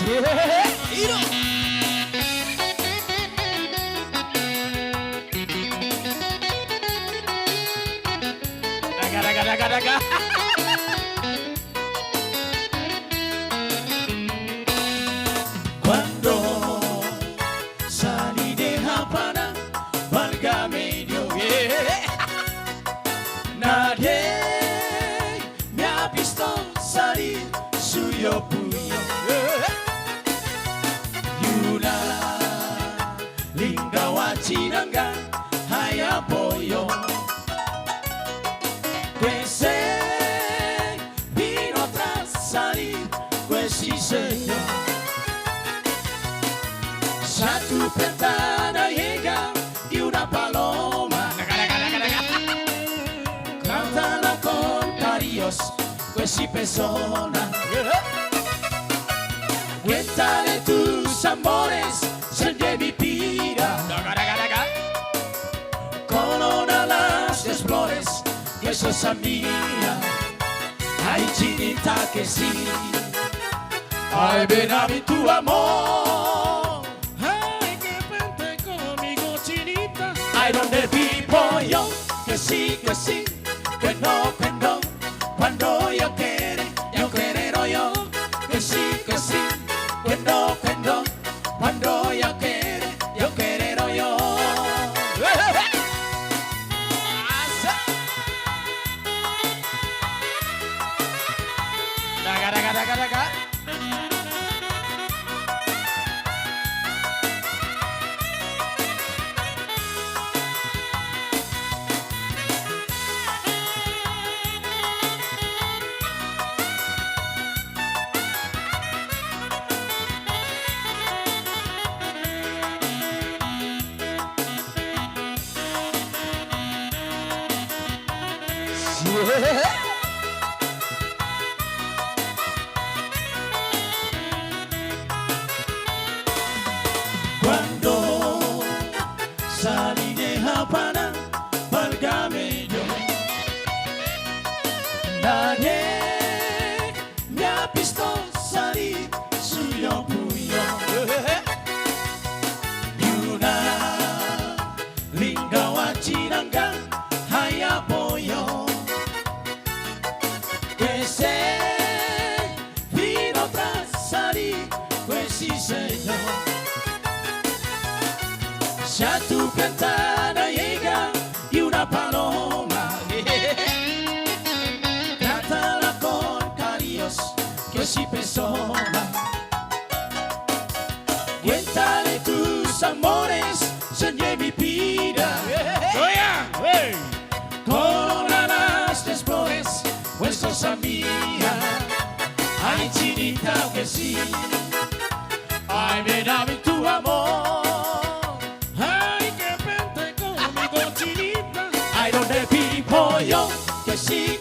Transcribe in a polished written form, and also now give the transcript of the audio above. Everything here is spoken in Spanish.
Iro. Daga. Cuando salí de Japana, válgame Dios, nadie me ha visto salir suyo puño. Y una linda guachinanga hay apoyo. Que se vino tras salir, pues sí señor. A tu ventana llega y una paloma cántala con cariños, pues sí persona. Cuéntale tus amores, se mi pira. Corona las flores, que sos mía. Ay, chinita que sí. Ay, ven a mí tu amor. Ay, que vente conmigo, chinita. Ay, donde vivo yo, que sí, que no, cuando yo quiero yo, que sí, que no, cuando yo quiero yo. Daga. Cuando salí de Japana, válgame yo, nadie me ha visto salir suyo puño. Y una linda guachinanga hay apoyo. Que se vino tras salir, pues sí señor. Si a tu ventana llega y una paloma cántala con cariños, que sí persona. Cuéntale tus amores, señor mi vida. Coronarás después, pues sos mía. Ay, chinita que sí. Ay, ven a mí tu amor. Ay, que vente conmigo, chinita. Ay, donde vivo yo, que sí,